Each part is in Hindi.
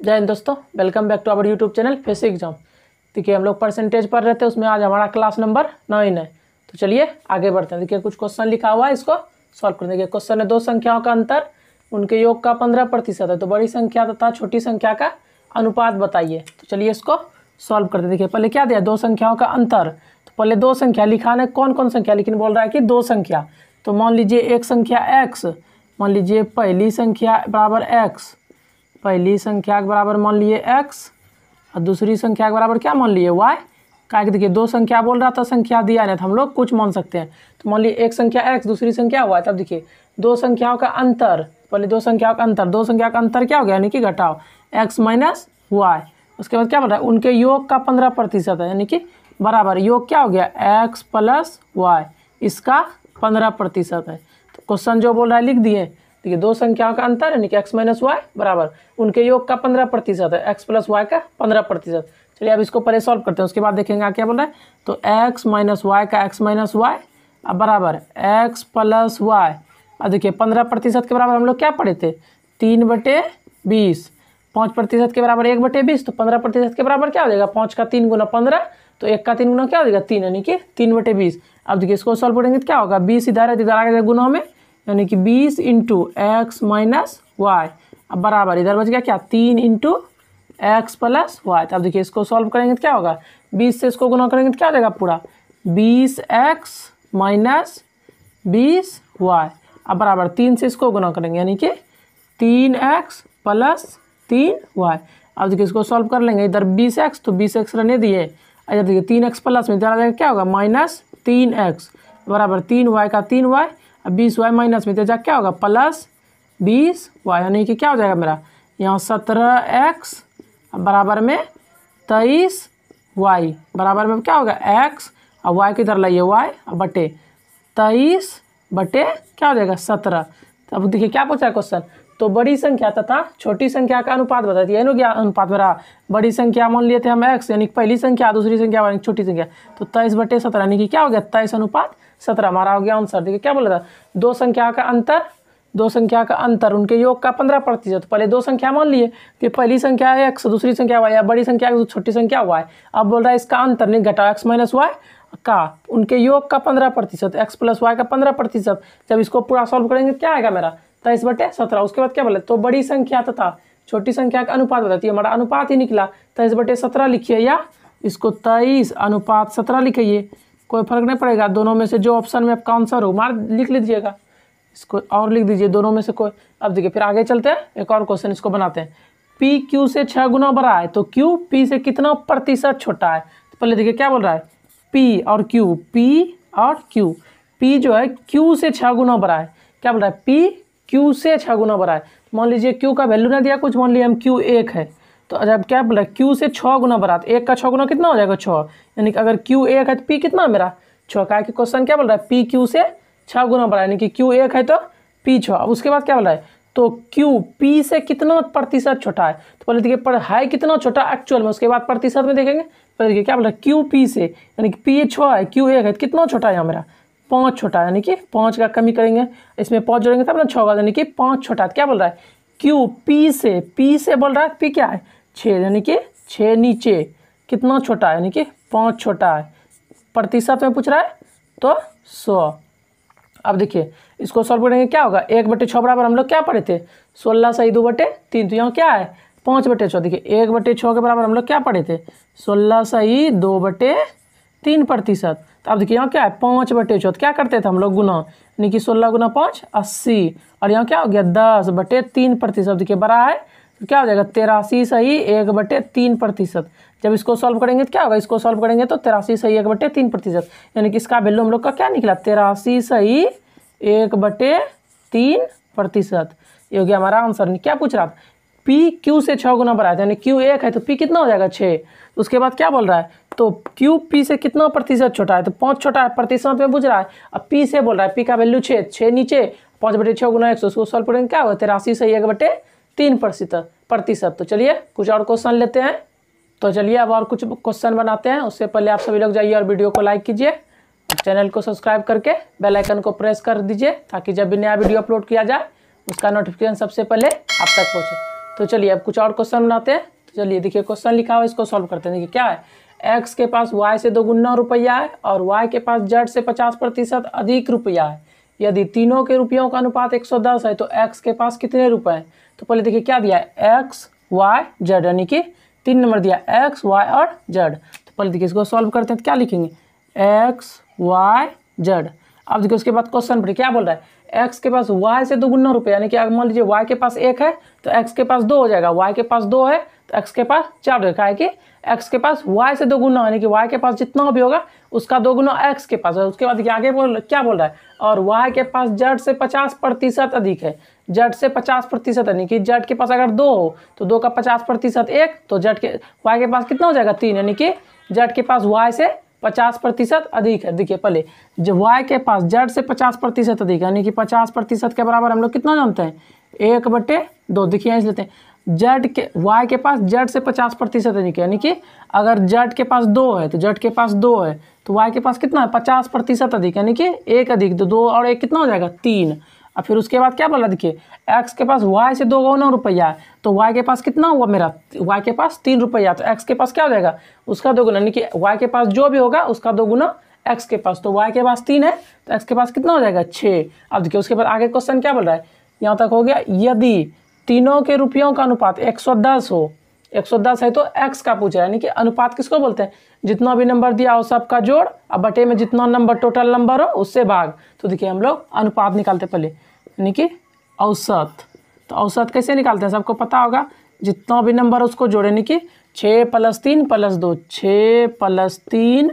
जय हिंद दोस्तों, welcome back to our YouTube channel Face Exam. देखिए हम लोग परसेंटेज पढ़ रहे थे, उसमें आज हमारा क्लास नंबर 9 है। तो चलिए आगे बढ़ते हैं। देखिए कुछ क्वेश्चन लिखा हुआ है, इसको सॉल्व करने के। क्वेश्चन है दो संख्याओं का अंतर उनके योग का 15% है, तो बड़ी संख्या तथा छोटी संख्या का अनुपात बताइए। तो चलिए इसको सॉल्व करते हैं। देखिए पहले क्या दिया, दो संख्याओं का अंतर। तो पहले दो संख्या लिखाना है, कौन कौन संख्या, लेकिन बोल रहा है कि दो संख्या। तो मान लीजिए एक संख्या x, मान लीजिए पहली संख्या बराबर x, पहली संख्या के बराबर मान लिए x और दूसरी संख्या के बराबर क्या मान लिए y। क्या देखिए दो संख्या बोल रहा था, संख्या दिया नहीं, तो हम लोग कुछ मान सकते हैं। तो मान लिए एक संख्या x दूसरी संख्या y। तब देखिए दो संख्याओं का अंतर, पहले दो संख्याओं का अंतर, दो संख्या का अंतर क्या हो गया, यानी कि घटाओ x माइनस y। उसके बाद क्या बोल रहा है, उनके योग का 15% है, यानी कि बराबर योग क्या हो गया x प्लस y, इसका 15% है। तो क्वेश्चन जो बोल रहा है लिख दिए। देखिए दो संख्याओं का अंतर यानी कि x माइनस वाई बराबर उनके योग का 15% है, x प्लस वाई का 15%। चलिए अब इसको पहले सॉल्व करते हैं, उसके बाद देखेंगे क्या बोल रहा है। तो x माइनस वाई का x माइनस वाई अब बराबर x प्लस वाई। अब देखिए 15% के बराबर हम लोग क्या पढ़े थे, 3/20। 5% के बराबर 1/20, तो 15% के बराबर क्या हो जाएगा, 5 का 3 गुना 15, तो 1 का 3 गुना क्या हो जाएगा 3, यानी कि 3/20। अब देखिए इसको सॉल्व करेंगे तो क्या होगा, 20 इधर है, इधर आ गया गुना में, यानी कि 20 इंटू एक्स माइनस वाई। अब बराबर इधर बच गया क्या, 3 इंटू एक्स प्लस वाई। अब देखिए इसको सॉल्व करेंगे तो क्या होगा, 20 से इसको गुना करेंगे तो क्या हो जाएगा पूरा 20x माइनस 20y। अब बराबर 3 से इसको गुना करेंगे, यानी कि 3x प्लस 3y। अब देखिए इसको सॉल्व कर लेंगे, इधर 20x तो 20x रहने दिए, इधर देखिए 3x प्लस में इधर आ जाएगा क्या होगा माइनस 3x बराबर 3y का 3y। अब 20y माइनस में जा क्या होगा प्लस 20y, यानी कि क्या हो जाएगा मेरा यहाँ 17x बराबर में 23y, बराबर में क्या होगा x और y की इधर लाइए y बटे 23 बटे क्या हो जाएगा 17। तो अब देखिए क्या पूछा है क्वेश्चन, तो बड़ी संख्या तथा छोटी संख्या का अनुपात बता दिया। ना क्या अनुपात मेरा, बड़ी संख्या मान लिए थे हम x, यानी पहली संख्या, दूसरी संख्या यानी छोटी संख्या, तो 23/17 यानी कि क्या हो गया 23:17 हमारा हो गया आंसर। देखिए क्या बोल रहा था, दो संख्या का अंतर, दो संख्या का अंतर उनके योग का 15%। पहले दो संख्या मान लिए कि पहली संख्या है x, दूसरी संख्या y, या बड़ी संख्या छोटी संख्या y। अब बोल रहा है इसका अंतर नहीं घटाओ x माइनस वाई का उनके योग का 15%, x प्लस वाई का 15%। जब इसको पूरा सॉल्व करेंगे क्या आएगा मेरा 23/17। उसके बाद क्या बोले, तो बड़ी संख्या तथा छोटी संख्या का अनुपात बताती है, हमारा अनुपात ही निकला 23/17 लिखिए, या इसको 23:17 लिखिए, कोई फर्क नहीं पड़ेगा, दोनों में से जो ऑप्शन में आपका आंसर हो मार लिख लीजिएगा, इसको और लिख दीजिए दोनों में से कोई। अब देखिए फिर आगे चलते हैं, एक और क्वेश्चन इसको बनाते हैं। P Q से 6 गुना बड़ा है, तो Q P से कितना प्रतिशत छोटा है। तो पहले देखिए क्या बोल रहा है, P और Q, P और Q, P जो है Q से 6 गुना बड़ा है। क्या बोल रहा है, P Q से 6 गुना बड़ा है। मान लीजिए Q का वैल्यू ना दिया कुछ, मान लीजिए हम Q 1 है, तो जब क्या बोला Q से 6 गुना बड़ा, तो 1 का 6 गुना कितना हो जाएगा 6, यानी कि अगर Q 1 है तो P कितना मेरा 6 का। कि क्वेश्चन क्या बोल रहा है, P Q से 6 गुना बड़ा, यानी कि Q 1 है तो P 6। अब उसके बाद क्या बोल रहा है, तो Q P से कितना प्रतिशत छोटा है। तो पहले देखिए पर है कितना छोटा एक्चुअल में, उसके बाद प्रतिशत में देखेंगे। पहले देखिए क्या बोल रहा है, Q P से, यानी कि P 6 है, Q 1 है, कितना छोटा है यहाँ मेरा 5 छोटा है, यानी कि 5 का कमी करेंगे, इसमें 5 जोड़ेंगे तब ना 6 होगा, यानी कि 5 छोटा है। क्या बोल रहा है, Q P से बोल रहा है P क्या है 6, यानी कि 6 नीचे कितना छोटा है, यानी कि 5 छोटा है। प्रतिशत में पूछ रहा है तो 100। अब देखिए इसको सॉल्व करेंगे क्या होगा, 1/6 बराबर हम लोग क्या पढ़े थे 16 सही 2/3, तो यहाँ क्या है 5/6। देखिए 1/6 के बराबर हम लोग क्या पढ़े थे 16 सही 2/3%। तो अब देखिए यहाँ क्या है 5/6, क्या करते थे हम लोग गुना, यानी कि 16 गुना 5 80, और यहाँ क्या हो गया 10/3%। देखिए बड़ा है तो क्या हो जाएगा 83 सही 1/3%। जब इसको सॉल्व करेंगे तो क्या होगा, इसको सॉल्व करेंगे तो 83 सही 1/3%, यानी कि इसका वैल्यू हम लोग का क्या निकला 83 सही 1/3%। ये हो गया हमारा आंसर। क्या पूछ रहा था, P Q से 6 गुना बड़ा है, यानी Q 1 है तो P कितना हो जाएगा 6। उसके बाद क्या बोल रहा है, तो Q P से कितना प्रतिशत छोटा है, तो 5 छोटा है, प्रतिशत में पूछ रहा है। अब P से बोल रहा है P का वैल्यू 6 नीचे 5/6 गुना 100, उसको सॉल्व करेंगे क्या होगा 83 सही 1/3%। तो चलिए कुछ और क्वेश्चन लेते हैं। तो चलिए अब और कुछ क्वेश्चन बनाते हैं। उससे पहले आप सभी लोग जाइए और वीडियो को लाइक कीजिए, चैनल को सब्सक्राइब करके बेल आइकन को प्रेस कर दीजिए, ताकि जब भी नया वीडियो अपलोड किया जाए उसका नोटिफिकेशन सबसे पहले आप तक पहुँचे। तो चलिए अब कुछ और क्वेश्चन बनाते हैं। तो चलिए देखिए क्वेश्चन लिखा हुआ है, इसको सॉल्व करते हैं। देखिए क्या है, एक्स के पास वाई से 2 गुना रुपया है और वाई के पास जेड से 50% अधिक रुपया है। यदि तीनों के रुपयों का अनुपात 110 है तो एक्स के पास कितने रुपए हैं। तो पहले देखिए क्या दिया है, एक्स वाई जेड, यानी कि 3 नंबर दिया एक्स वाई और जेड। तो पहले देखिए इसको सॉल्व करते हैं। तो क्या लिखेंगे, एक्स वाई जेड। अब देखिए उसके बाद क्वेश्चन पर क्या बोल रहा है, एक्स के पास वाई से 2 गुना रुपया, यानी कि अगर मान लीजिए वाई के पास 1 है तो एक्स के पास 2 हो जाएगा, वाई के पास 2 है तो एक्स के पास 4 होगा। है कि एक्स के पास वाई से 2 गुना, यानी कि वाई के पास जितना भी होगा उसका 2 गुना एक्स के पास है। उसके बाद आगे क्या बोल रहा है, और वाई के पास जेड से 50% अधिक है। जेड से 50%, यानी कि जेड के पास अगर 2 हो तो 2 का 50% 1, तो जेड के वाई के पास कितना हो जाएगा 3, यानी कि जेड के पास वाई से 50% अधिक है। देखिए पहले जो वाई के पास जेड से 50% अधिक है, यानी कि 50% के बराबर हम लोग कितना जानते हैं, 1/2। देखिए यहाँ लेते हैं, जेड के वाई के पास जेड से 50% अधिक है, यानी कि अगर जेड के पास 2 है तो जेड के पास 2 है तो वाई के पास कितना है 50% अधिक, यानी कि 1 अधिक, तो 2 और 1 कितना हो जाएगा 3। और फिर उसके बाद क्या बोला, देखिए एक्स के पास वाई से 2 गुना रुपया है तो वाई के पास कितना हुआ मेरा, वाई के पास 3 रुपया, तो एक्स के पास क्या हो जाएगा उसका 2 गुना, यानी कि वाई के पास जो भी होगा उसका 2 गुना एक्स के पास। तो वाई के पास 3 है तो एक्स के पास कितना हो जाएगा 6। अब देखिए उसके बाद आगे क्वेश्चन क्या बोल रहा है, यहाँ तक हो गया। यदि तीनों के रुपयों का अनुपात 110 हो, 110 है तो एक्स का पूछा है, यानी कि अनुपात किसको बोलते हैं, जितना भी नंबर दिया हो सबका जोड़, अब बटे में जितना नंबर टोटल नंबर हो उससे भाग। तो देखिए हम लोग अनुपात निकालते पहले, यानी कि औसत। तो औसत कैसे निकालते हैं सबको पता होगा, जितना भी नंबर उसको जोड़े, यानी कि 6 + 3 + 2, 6 + 3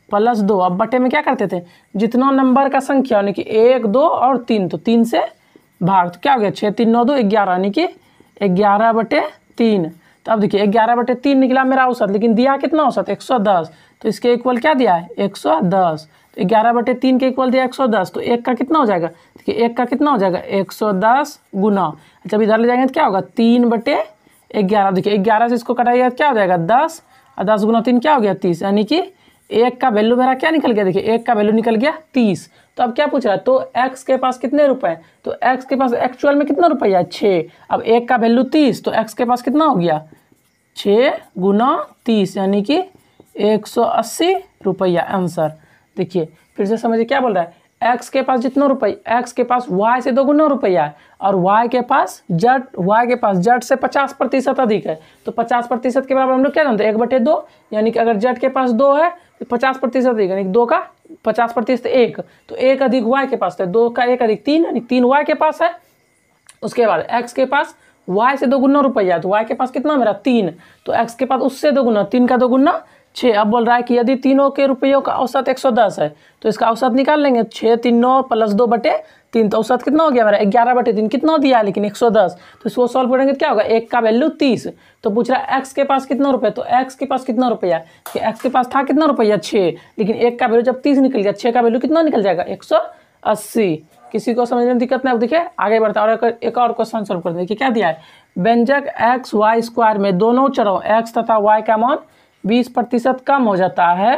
+ 2। अब बटे में क्या करते थे, जितना नंबर का संख्या, यानी कि 1 2 और 3, तो 3 से भाग। तो क्या हो गया 6 3 9 2 11, यानी कि 11/3। तो अब देखिए 11/3 निकला मेरा औसत, लेकिन दिया कितना औसत 110, तो इसके इक्वल क्या दिया है 110। तो 11/3 के इक्वल दिया 110, तो 1 का कितना हो जाएगा, देखिए 1 का कितना हो जाएगा 110 गुना। अच्छा इधर ले जाएंगे तो क्या होगा 3/11। देखिए 11 से इसको कटाइएगा तो क्या हो जाएगा 10, और 10 गुना 3 क्या हो गया 30, यानी कि 1 का वैल्यू मेरा क्या निकल गया, देखिए 1 का वैल्यू निकल गया 30। तो अब क्या पूछ रहा है, तो एक्स के पास कितने रुपए हैं, तो एक्स के पास एक्चुअल में कितना रुपया है 6। अब 1 का वैल्यू 30, तो एक्स के पास कितना हो गया 6 × 30, यानी कि 180 रुपया आंसर। देखिए फिर से समझिए क्या बोल रहा है, एक्स के पास जितना रुपया, एक्स के पास वाई से 2 गुना रुपया है और वाई के पास जेड से 50% अधिक है। तो 50% के बराबर हम लोग क्या जानते हैं 1/2, यानी कि अगर जेड के पास 2 है तो 50% अधिक, यानी 2 का 50% 1, तो 1 अधिक वाई के पास है, 2 का 1 अधिक 3, यानी 3 वाई के पास है। उसके बाद एक्स के पास वाई से 2 गुना रुपया, तो वाई के पास कितना मेरा 3, तो एक्स के पास उससे 2 गुना, 3 का 2 गुना 6। अब बोल रहा है कि यदि तीनों के रुपयों का औसत 110 है तो इसका औसत निकाल लेंगे, 6 3 9 + 2/3, तो औसत कितना हो गया मेरा 11/3, कितना दिया है लेकिन 110। तो इसको सॉल्व करेंगे तो क्या होगा, 1 का वैल्यू 30। तो पूछ रहा है एक्स के पास कितना रुपया, तो एक्स के पास कितना रुपया, कि एक्स के पास था कितना रुपया 6, लेकिन 1 का वैल्यू जब 30 निकल गया, 6 का वैल्यू कितना निकल जाएगा 180। किसी को समझने में दिक्कत नहीं। देखिए आगे बढ़ता है और एक और क्वेश्चन सॉल्व कर देखिए क्या दिया है, व्यंजक एक्स वाई स्क्वायर में दोनों चरों एक्स तथा वाई का मान 20% कम हो जाता है,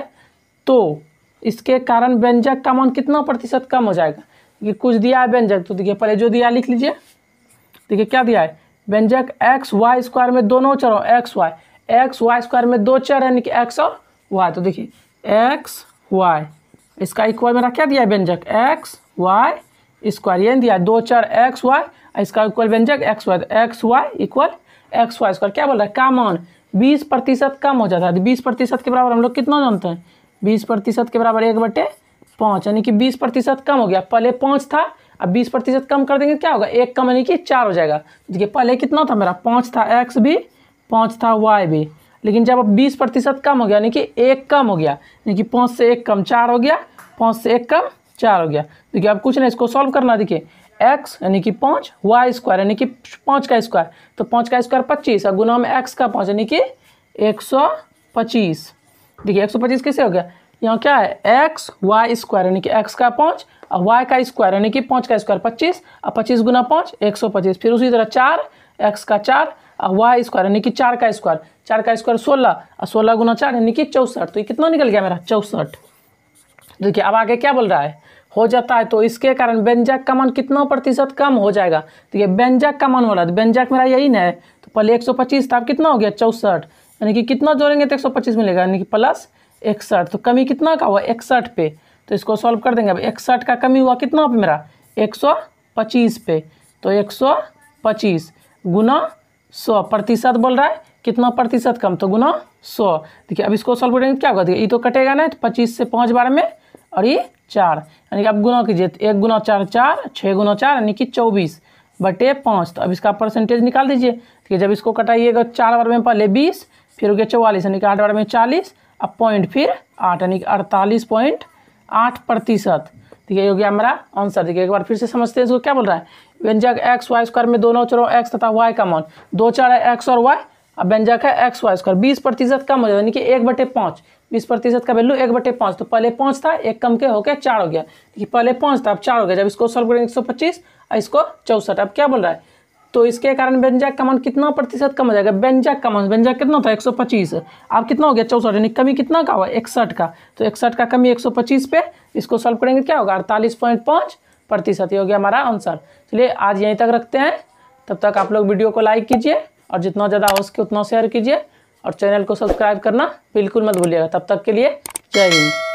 तो इसके कारण व्यंजक का मान कितना प्रतिशत कम हो जाएगा। ये कुछ दिया है व्यंजक, तो देखिए पहले जो दिया लिख लीजिए। देखिए क्या दिया है, व्यंजक एक्स वाई स्क्वायर में दोनों चरों एक्स वाई स्क्वायर में 2 चर है, यानी कि एक्स और वाई। तो देखिए एक्स वाई, इसका इक्वल मेरा क्या दिया है व्यंजक एक्स वाई स्क्वायर, ये दिया 2 चर एक्स वाई, इसका इक्वल व्यंजक X Y, X Y equal X Y square. क्या बोल रहा है, का मान 20% कम हो जाता है। 20% के बराबर हम लोग कितना जानते हैं, 20% के बराबर 1/5, यानी कि 20% कम हो गया। पहले 5 था, अब 20% कम कर देंगे क्या होगा, 1 कम यानी कि 4 हो जाएगा। देखिए पहले कितना था मेरा 5 था, एक्स भी 5 था, वाई भी, लेकिन जब अब 20% कम हो गया यानी कि 1 कम हो गया, यानी कि 5 से 1 कम 4 हो गया, 5 से 1 कम 4 हो गया। देखिए अब कुछ नहीं, इसको सॉल्व करना। देखिए एक्स यानी कि 5, वाई स्क्वायर यानी कि 5 का स्क्वायर, तो 5 का स्क्वायर 25 और गुना में एक्स का 5 यानी कि 125। देखिए 125 कैसे हो गया, यहाँ क्या है एक्स वाई स्क्वायर यानी कि एक्स का 5 और वाई का स्क्वायर यानी कि 5 का स्क्वायर 25 और 25 गुना 5 125। फिर उसी तरह 4 एक्स का 4 और वाई स्क्वायर यानी कि 4 का स्क्वायर 16 और 16 गुना 4 यानी कि 64। तो ये कितना निकल गया मेरा 64। देखिए अब आगे क्या बोल रहा है, हो जाता है तो इसके कारण व्यंजक का मान कितना प्रतिशत कम हो जाएगा। तो ये व्यंजक का मान हो रहा है, व्यंजक मेरा यही ना है, तो पहले 125 था, अब कितना हो गया 64, यानी कि कितना जोड़ेंगे तो 125 मिलेगा, यानी कि प्लस 61। तो कमी कितना का हुआ 61 पे, तो इसको सॉल्व कर देंगे। अब 61 का कमी हुआ कितना पे मेरा 125 पे, तो 125 गुना 100 प्रतिशत बोल रहा है, कितना प्रतिशत कम, तो गुना 100। देखिए अब इसको सॉल्व करेंगे क्या होगा, देखिए ये तो कटेगा ना, तो 25 से 5 बार में और ये 4, यानी कि अब गुना कीजिए, 1 गुना 4 4, 6 गुना 4 यानी कि 24/5। तो अब इसका परसेंटेज निकाल दीजिए। ठीक है, जब इसको कटाइएगा 4 बार में पहले 20, फिर हो गया 44, यानी कि 8 बार में 40, अब पॉइंट फिर 8, यानी कि 48.8%। ठीक है, ये हो गया हमारा आंसर। देखिए एक बार फिर से समझते हैं इसको क्या बोल रहा है। व्यंजक एक्स वाई स्क्वायर में दोनों चरों एक्स तथा वाई का मान, 2 चर है एक्स और वाई, अब व्यंजक है एक्स वाई स्क्वायर 20% कम हो जाएगा, यानी कि 1/5, 20% का वैल्यू 1/5। तो पहले 5 था, एक कम के होकर 4 हो गया, पहले 5 था अब 4 हो गया। जब इसको सॉल्व करेंगे 125 और इसको 64, अब क्या बोल रहा है, तो इसके कारण व्यंजक का मान कितना प्रतिशत कम हो जाएगा। व्यंजक का मान, व्यंजक कितना था 125, अब कितना हो गया 64, यानी कमी कितना का हुआ 61 का, तो 61 का कमी 125 पे, इसको सॉल्व करेंगे क्या होगा 48.5%। ये हो गया हमारा आंसर। चलिए आज यहीं तक रखते हैं, तब तक आप लोग वीडियो को लाइक कीजिए और जितना ज़्यादा हो सके उतना शेयर कीजिए और चैनल को सब्सक्राइब करना बिल्कुल मत भूलिएगा। तब तक के लिए जय हिंद।